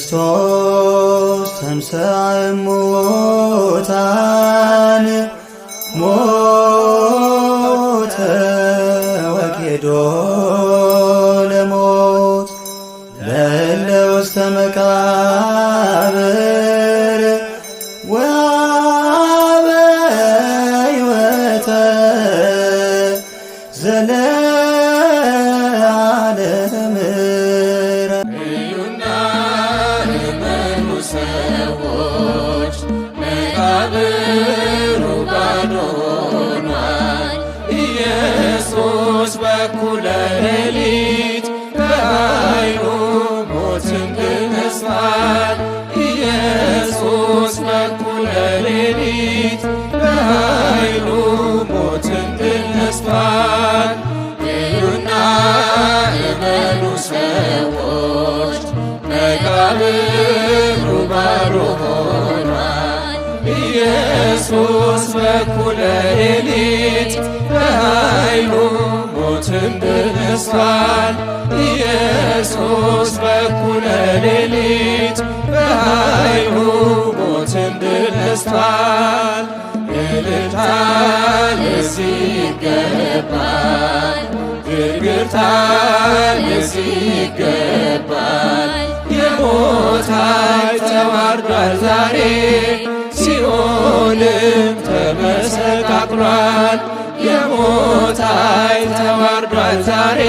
ክርስቶስ ተንሥአ እሙታን ሞተ ወኬዶ ለሞት ለእለ ውስተ መቃብር ወሀበ ሕይወተ ዘለዓለም። እዩና እመኑ ሰዎች መቃብሩ ባዶ ሆኗል። ኢየሱስ በእኩለ ሌሊት በኃይሉ ሞትን ድል ነሥቷል። ኢየሱስ በእኩለ ሌሊት በኃይሉ ሞትን ድል ነሥቷል። እዩና እመኑ ሰዎች መቃብሩ ባዶ ሆኗል። ኢየሱስ በእኩለ ሌሊት በኃይሉ ሞትን ድል ነሥቷል። ኢየሱስ በእኩለ ሌሊት በኃይሉ ሞትን ድል ነሥቷል። እልልታ ለዚህ ይገባል፣ ግርግርታ ለዚህ ይገባል። የሞት ኃይል ተዋርዷል ዛሬ፣ ሲኦልም ተመሰቃቅሏል። የሞት ኃይል ተዋርዷል ዛሬ፣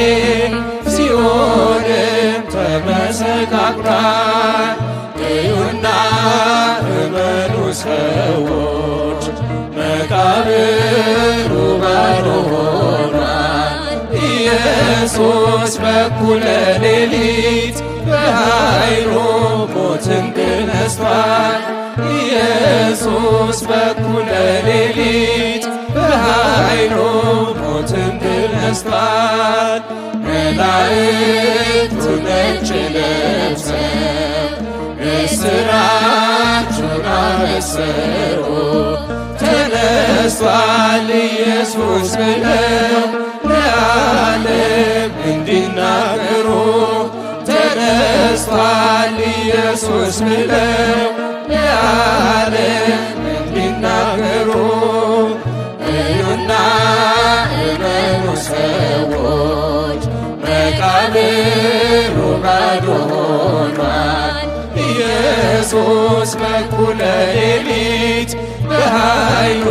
ሲኦልም ተመሰቃቅሏል። እዩና እመኑ ሰዎች መቃብሩ ባዶ ሆኗል። ኢየሱስ በእኩለ ሌሊት በኃይሉ ሞትን ድል ነሥቷል። ኢየሱስ በእኩለ ሌሊት በኃይሉ ሞትን ድል ነሥቷል። መላእክቱ ነጭ ለብሰው እስራቹን አበሰሩ። ተነሥቷል ኢየሱስ ብለው ለዓለም እንዲናገሩ። ተነሥቷል ኢየሱስ ብለው ለዓለም እንዲናገሩ። እዩና እመኑ ሰዎች መቃብሩ ባዶ ሆኗል። ኢየሱስ በእኩለ ሌሊት በኃይሉ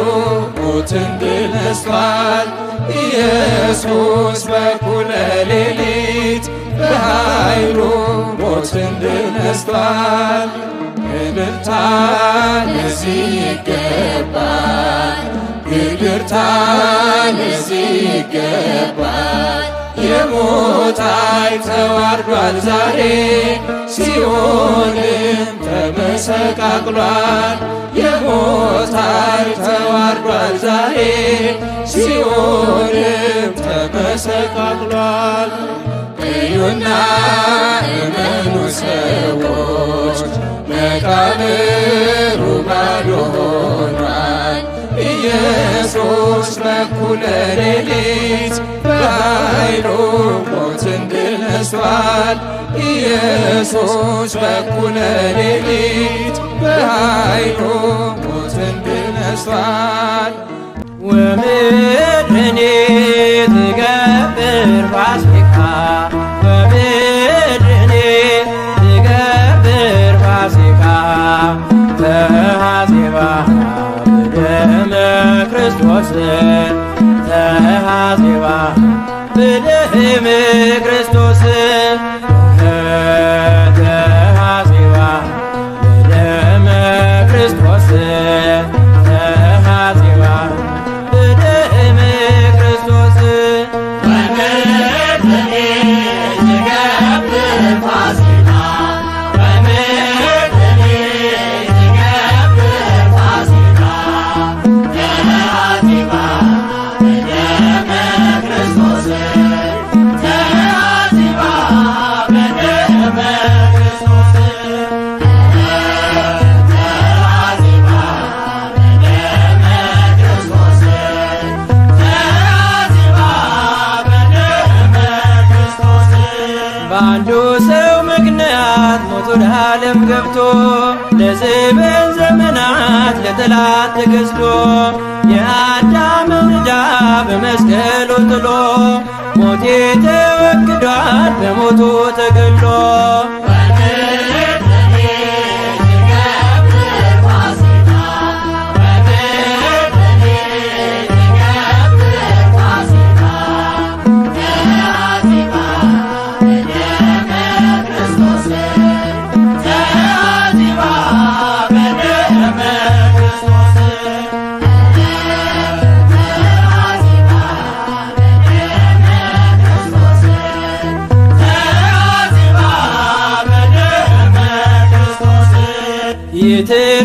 ሞትን ድል ነሥቷል። ኢየሱስ በእኩለ ሌሊት በኃይሉ ሞትን ድል ነሥቷል። እልልታ ለዚህ ይገባል፣ ግርግርታ ለዚህ ይገባል። የሞት ኃይል ተዋርዷል ዛሬ፣ ሲኦልም ተመሰቃቅሏል። የሞት ኃይል ተዋርዷል ዛሬ፣ ሲኦልም ተመሰቃቅሏል። እዩና እመኑ ሰዎች መቃብሩ ባዶ ሆኗል። ኢየሱስ በእኩለ ሌሊት በኃይሉ ሞትን ድል ነሥቷል። ኢየሱስ በእኩለ ሌሊት በኃይሉ ሞትን ድል ነሥቷል። ወምድርኒ ትገብር ፋሲካ ወምድርኒ ትገብር ፋሲካ ተሐሴባ በደመ ክርስቶስ ተሐሴባ በደመ ክርስቶስ ተሐሴባ በደመ ክርስቶስ ተሐሴባ በደመ ክርስቶስ ወምድርኒ ትገብር ፋሲካ ወምድርኒ ትገብር ፋሲካ ተሐሴባ በደመ ክርስቶስ ተሐሴባ ወደ ዓለም ገብቶ ለዘበን ዘመናት ለጠላት ተገዝቶ የአዳምን ዕዳ በመስቀሉ ጥሎ ሞቴ ተወግዷል በሞቱ ተገሎ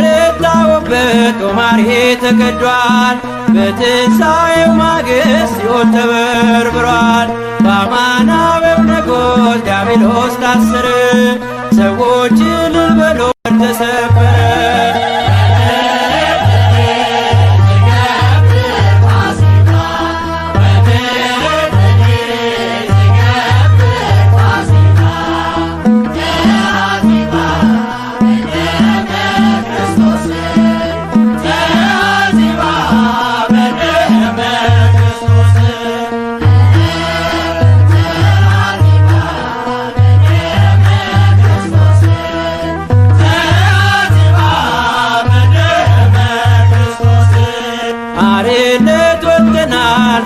የተረታውበት ጦማር ተቀዷል። በትንሣኤው ማግስት ሲኦል ተበርብሯል። በአማናዊው ንጉሥ ዲያብሎስ ታሰረ። ሰዎች እልል በሉ ተሰበረ።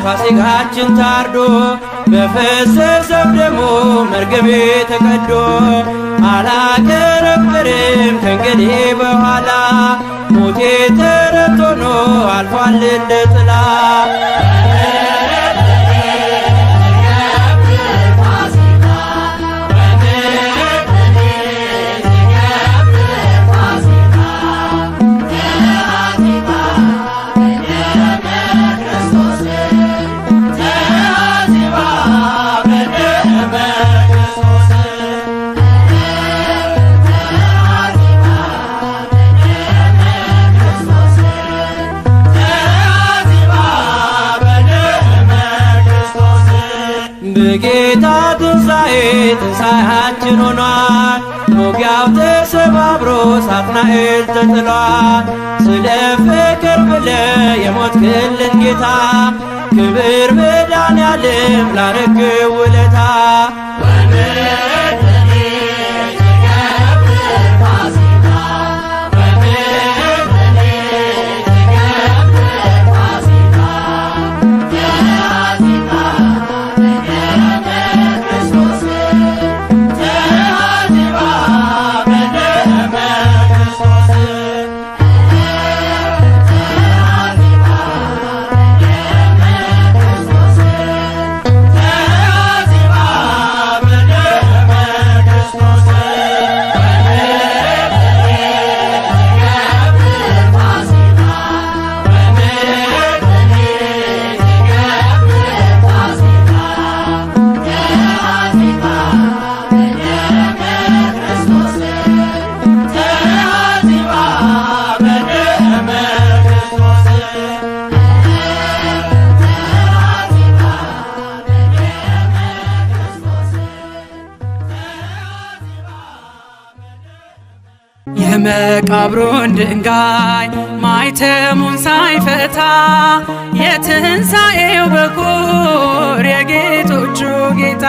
ፋሲካችን ታርዶ በፈሰሰው ደሙ መርገሜ ተቀዶ አላከረክርም ከእንግዲህ በኋላ ሞቴ ተረት ሆኖ አልፏል እንደ ጥላ። በጌታ ትንሣኤ ትንሣኤያችን ሆኗል። ሞጊያው ተሰባብሮ ሳጥናኤል ተጥሏል። ስለ ፍቅር ብለ የሞትክልን ጌታ ክብር መድኃኔዓለም ላረግህ ውለታ የመቃብሩን ድንጋይ ማይተሙን ሳይፈታ የትንሣኤው በኩር የጌቶቹ ጌታ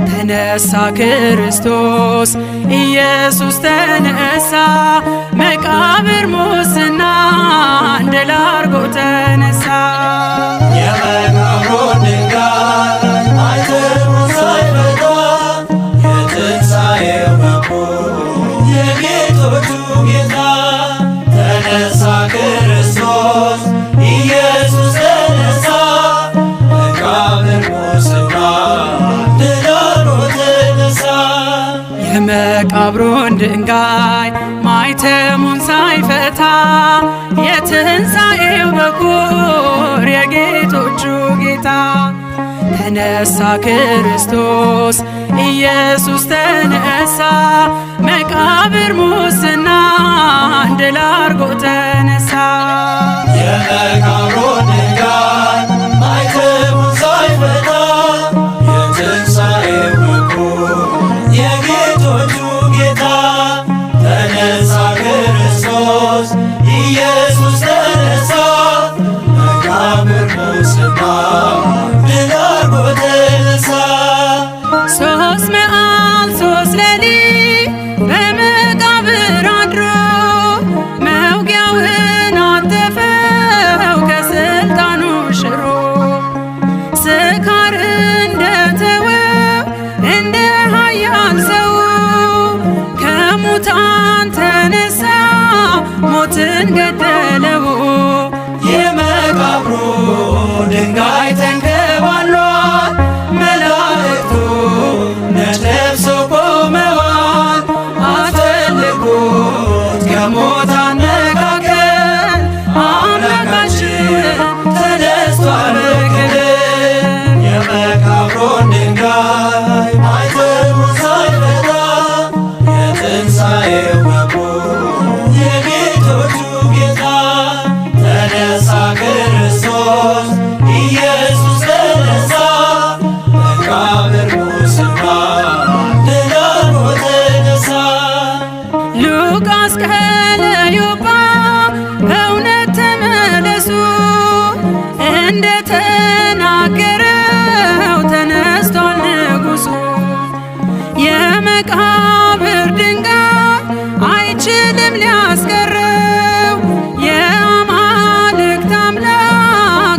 ተነሳ ክርስቶስ ኢየሱስ ተነሳ። መቃብር ሙስና ድል አድርጎ ተነሳ። የመቃብሩን ድንጋይ ማይተሙን ሳይፈታ የትንሣኤው በኩር የጌቶቹ ጌታ ተነሳ ክርስቶስ ኢየሱስ ተነሳ። መቃብር ሙስና ድል አድርጎ ተነሳ። የመቃብሩን ድንጋይ ማይተሙን ሳይፈታ የትንሣኤው በኩር የጌቶቹ ጌታ ተነሳ ክርስቶስ ኢየሱስ ተነሳ። መቃብር ሙስና ድል አድርጎ ተነሳ። የመቃብሩን ድንጋይ ማይተሙን ሳይፈታ የትንሣኤው በኩር የጌቶቹ ጌታ ከሙታን ተነሳ ሞትን ገደለው። የመቃብሩ ድንጋይ ተንከባሏል። መላእክቱ ነጭ ለብሰው ቆመዋል። አስፈልጉት ከሞት አነጋገር አምላካችን ተነስቷል በክብር። የመቃብሩን ድንጋይ ማኅተሙን ሳይፈታ የትንሣኤው መቁም የጌቶቹ ጌታ ተነሳ ክርስቶስ ኢየሱስ ተነሳ። መቃብር ሙስና ድል አድርጎ ተነሳ። ሉቃስ ከለዮጳ ከእውነት ተመለሱ እንደተናገረው ተነስቷል ንጉሡ። የመቃብር ድንጋይ አይችልም ሊያስቀረው የአማልክት አምላክ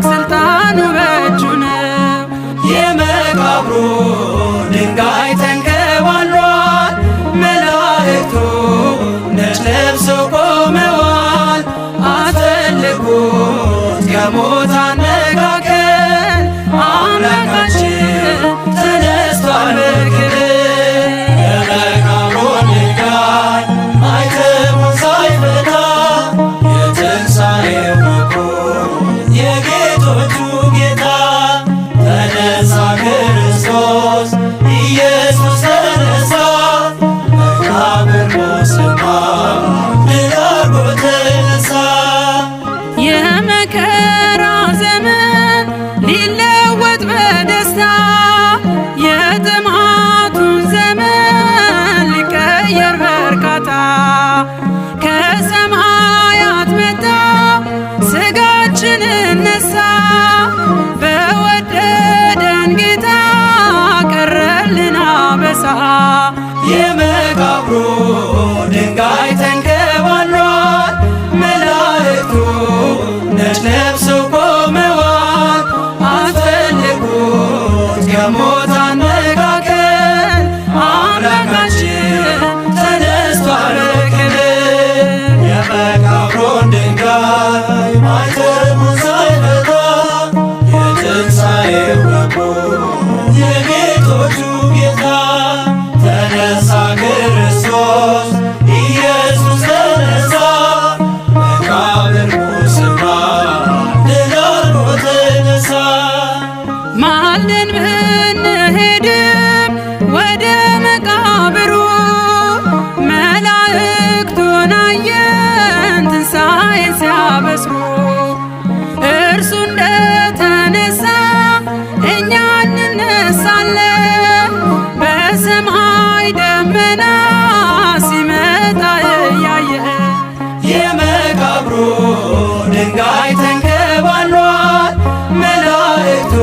ስልጣኑ በእጁ ነው። የመቃብሩ ድንጋይ ተንከባሏል። መላእክቱ ነጭ ለብሰው ቆመዋል። አስፈልጉት ከሞት አነጋገር አምላካችን ተነስቷል በክብር። የመቃብሩን ድንጋይ ማኅተሙን ሳይፈታ የትንሣኤው መቁም የጌቶቹ ጌታ ተነሳ ክርስቶስ ኢየሱስ ተነሳ። መቃብር ሙስና ድል አድርጎ ተነሳ። የመከራ ዘመን ሊለወጥ በደስታ የጥማቱን ዘመን ሊቀየር በእርካታ ከሰማያት መጣ ሥጋችንን ነሳ። በወደደን ጌታ ቀረልን አበሳ። የመቃብሩ ድንጋይ ተንከባሏል። መላእክቱ ነጭ ለብሰው ቆመዋል። አስፈልጉት ከሞት አነጋገር አምላካችን ተነስቷል በክብር። የመቃብሩን ድንጋይ ማኅተሙን ሳይፈታ የትንሣኤው መቁም የጌቶቹ ጌታ ተነሳ ክርስቶስ ኢየሱስ ተነሳ። መቃብር ሙስና ድል አድርጎ ተነሳ። ማልደን ብንሄድም ወደ መቃብሩ መላእክቱን አየን ትንሣኤን ሲያበስሩ። እርሱ እንደተነሳ እኛ እንነሳለን በሰማይ ደመና ሲመጣ እያየን። የመቃብሩ ድንጋይ ተንከባሏል። መላእክቱ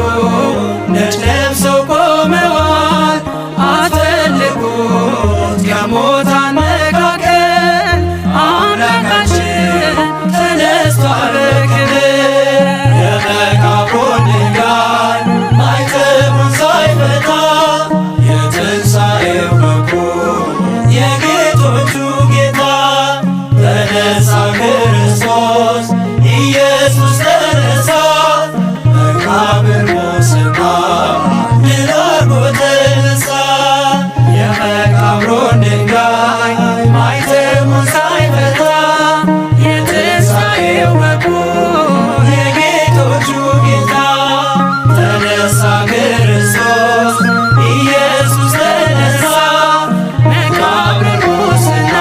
ነጭ ለብሰው ቆመዋል። አስፈልጉት ከሞት አነጋገር አምላካችን ተነስቷል በክብር። የመቃብሩን ድንጋይ ማኅተሙን ሳይፈታ የትንሣኤው መቁም የጌቶቹ ጌታ ተነሳ ክርስቶስ ኢየሱስ ተነሳ። መቃብር ሙስና ድል አድርጎ ተነሳ። የመቃብሩን ድንጋይ ማኅተሙን ሳይፈታ የትንሣኤው መቁም የጌቶቹ ጌታ ተነሳ ክርስቶስ ኢየሱስ ተነሳ። መቃብር ሙስና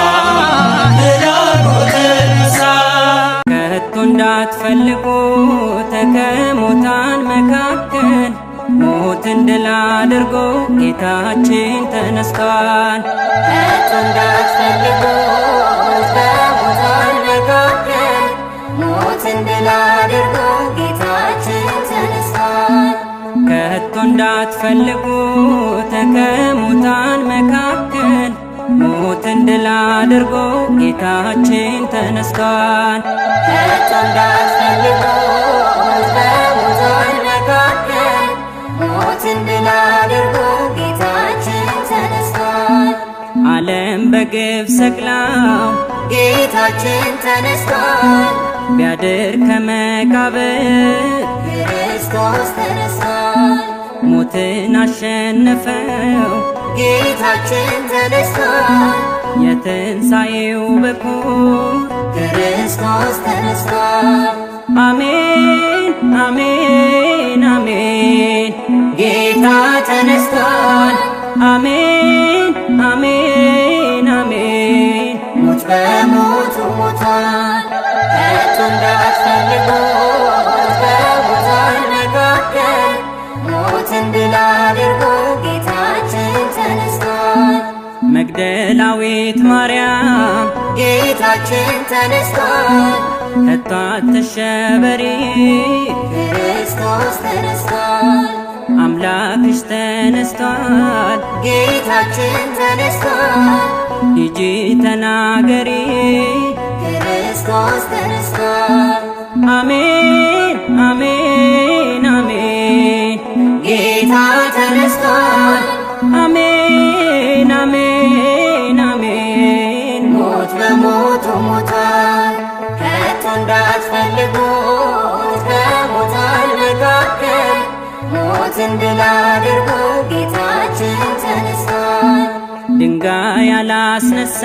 ድል አድርጎ ተነሳ። ከቶ እንዳትፈልጉ ከሙታን መካከል ሞትን ድል አድርጎ ጌታችን ተነስቷል። ከቶ እንዳትፈልጉ ከሙታን መካከል ሞትን ድል አድርጎ ጌታችን ተነስቷል። ከቶ እንዳትፈልጉ ከሙታን መካከል ሞትን ድል አድርጎ ጌታችን ተነስቷል። ከቶ እንዳትፈልጉ ከሙታን መካከል ሞትን ድል አድርጎ ጌታችን ተነስቷል። ዓለም በግፍ ሰቅላው ጌታችን ተነስቷል። ቢያድር ከመቃብር ክርስቶስ ተነስቷል። ሞትን አሸነፈው ጌታችን ተነስቷል። የትንሣኤው በኩር ክርስቶስ ተነስቷል። አሜን አሜን አሜን ጌታ ተነስቷል። አሜን አሜን አሜን ሞት በሞቱ ሞቷል። ከቶ እንዳትፈልጉት በሙታን መካከል ሞትን ድል አድርጎ ጌታችን ተነስቷል። መግደላዊት ማርያም ጌታችን ተነስቷል። ከቶ አትሸበሪ ክርስቶስ ተነስቷል። አምላክሽ ተነስቷል። ጌታችን ተነስቷል። ሂጂ ተናገሪ ክርስቶስ ተነስቷል። አሜን አሜን አሜን ጌታ ተነስቷል። አሜን አሜን አሜን ሞት በሞቱ ሞቷል። ከቶ እንዳትፈልጉት በሙታን መካከል ሞትን ድል አድርጎ ጌታችን ተነስቷል። ድንጋይ አላስነሳ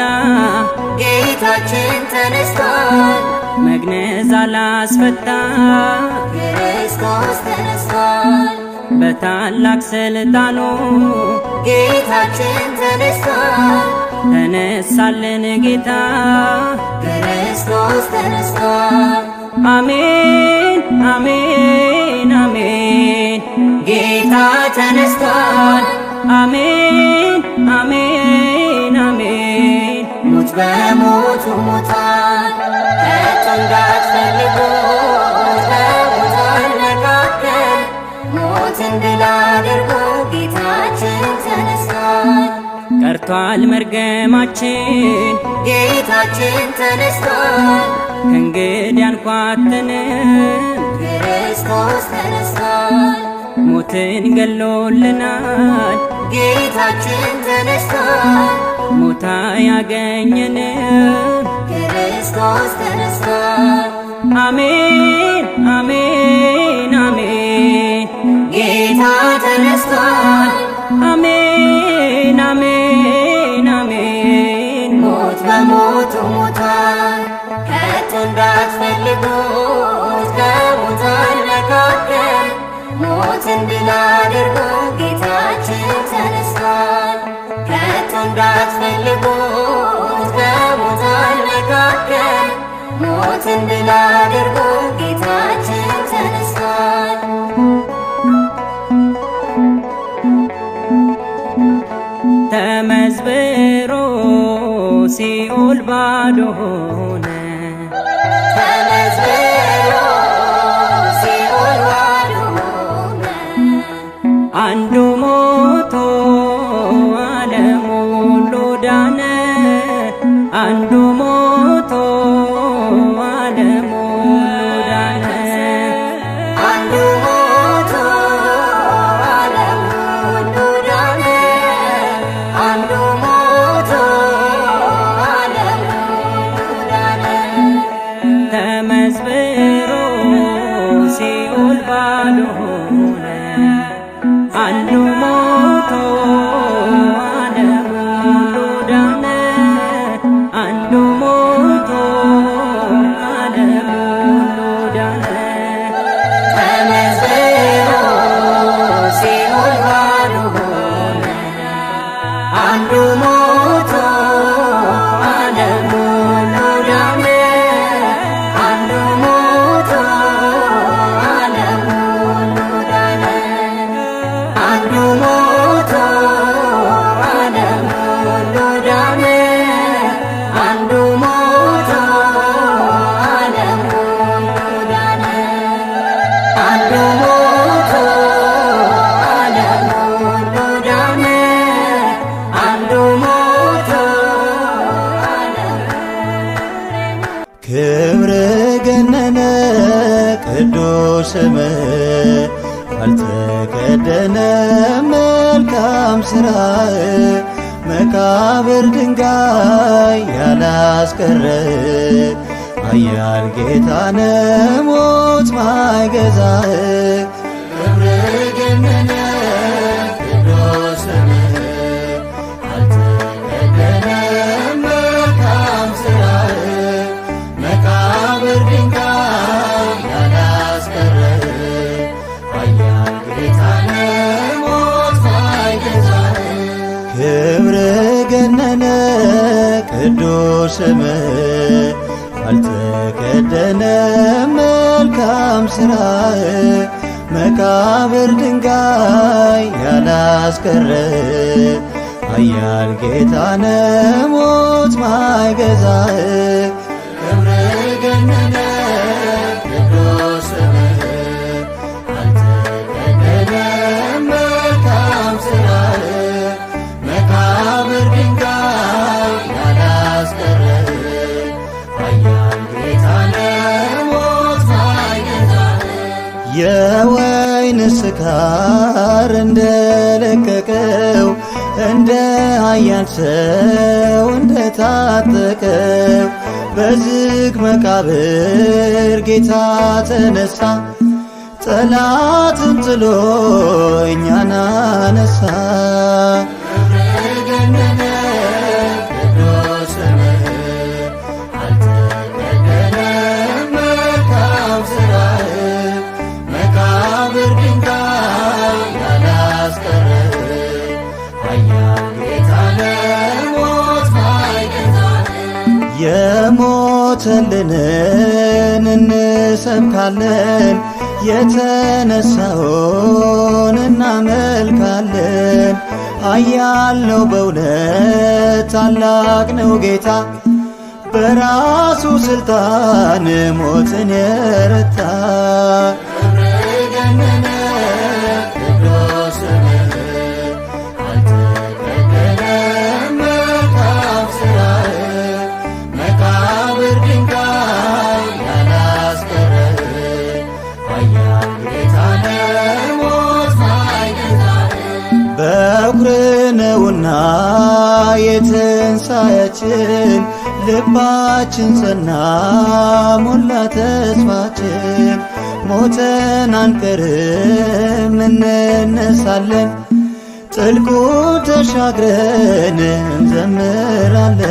ጌታችን ተነስቷል። መግነዝ አላስፈታ ክርስቶስ ተነስቷል። በታላቅ ስልጣኑ ጌታችን ተነስቷል። ተነሳልን ጌታ ክርስቶስ ተነስቷል። አሜን አሜን አሜን ጌታ ተነስቷል። አሜን አሜን አሜን ሞት በሞቱ ሞቷል። ከቶ እንዳትፈልጉት በሙታን መካከል ሞትን ድል አድርጎ ጌታችን ተነስቷል። ቀርቷል መርገማችን ጌታችን ተነስቷል። ከእንግዲህ አንኳትንም ክርስቶስ ተነስቷል። ሞትን ገሎልናል ጌታችን ተነስቷል። ሞታ ያገኘንም ክርስቶስ ተነስቷል። አሜን አሜን አሜን ጌታ ተነስቷል። አሜን አሜን አሜን ሞት በሞቱ ሞቷል። ከቶ እንዳትፈልጉት በሙታን መካከል ሞትን ድል አድርጎ ጌታችን ተነስቷል። ከቶ እንዳትፈልጉት በሙታን መካከል ሞትን ድል አድርጎ ጌታችን ተነስቷል። ተመዝብሮ ሲኦል ባዶ ሆነ ተመዝብሮ ሲኦል ባዶ ሆነ። አንዱ ሞቶ ዓለም ሁሉ ዳነ አንዱ ሞቶ ዓለም ሁሉ ዳነ አንዱ ሞቶ ዓለም ሁሉ ዳነ። አንዱ ሞቶ ዓለም ሁሉ ዳነ። ተመዝብሮ ሲኦል ባዶ ሆነ አንዱ ሞቶ ዓለም ሁሉ ዳነ አንዱ ሞቶ ዓለም ሁሉ ዳነ ተመዝብሮ ሲኦል ባዶ ሆነ። አንዱ ሞቶ ዓለም ሁሉ ዳነ። አንዱ ሞቶ ዓለም ሁሉ ዳነ። አንዱ ሞቶ ዓለም ሁሉ ዳነ። አንዱ ሞቶ ዓለም ሁሉ ዳነ። አንዱ ሞቶ ዓለም ሁሉ ዳነ። አንዱ ሞቶ ዓለም ክብር ገነነ ቅዱስ ስምህ ካልተከደነ መልካም ሥራህ መቃብር ድንጋይ ያላስቀረ ኃያል ጌታነ ሞት ማይገዛህ ክብር ገነነ ቅዱስ ስምህ አልተከደነም መልካም ሥራህ መቃብር ድንጋይ ያላስቀረ ኃያል ጌታነ ሞት ማይገዛህ ክብር ገነነ ቅዱስ ስምህ አልተከደነም መልካም ሥራህ መቃብር ድንጋይ ያላስቀረ ኃያል ጌታነ ሞት ማይገዛህ ክብር ገነነ ቅዱስ ስምህ አልተከደነም መልካም ሥራህ መቃብር ድንጋይ ያላስቀረ የወይን ስካር እንደለቀቀው እንደ ኃያል ሰው እንደታጠቀው በዝግ መቃብር ጌታ ተነሳ ጠላትን ጥሎ እኛን አነሳ የሞተልንን እንሰብካለን የተነሳውን እናመልካለን ኃያል ነው በእውነት ታላቅ ነው ጌታ በራሱ ሥልጣን ሞትን የረታ በኵር ነውና የትንሣኤያችን ልባችን ጸና ሞላ ተስፋችን ሞተን አንቀርም እንነሳለን ጥልቁ ተሻግረን እንዘምራለን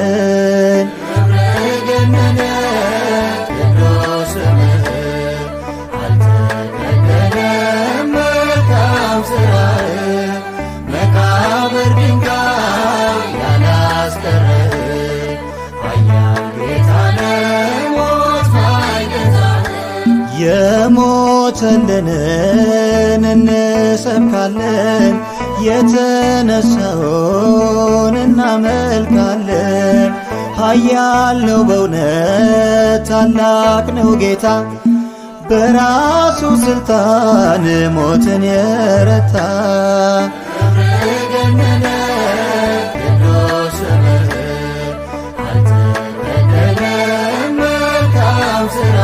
የሞተልንን እንሰብካለን የተነሳውን እናመልካለን ኃያል ነው በእውነት ታላቅ ነው ጌታ በራሱ ሥልጣን ሞትን የረታ ስራ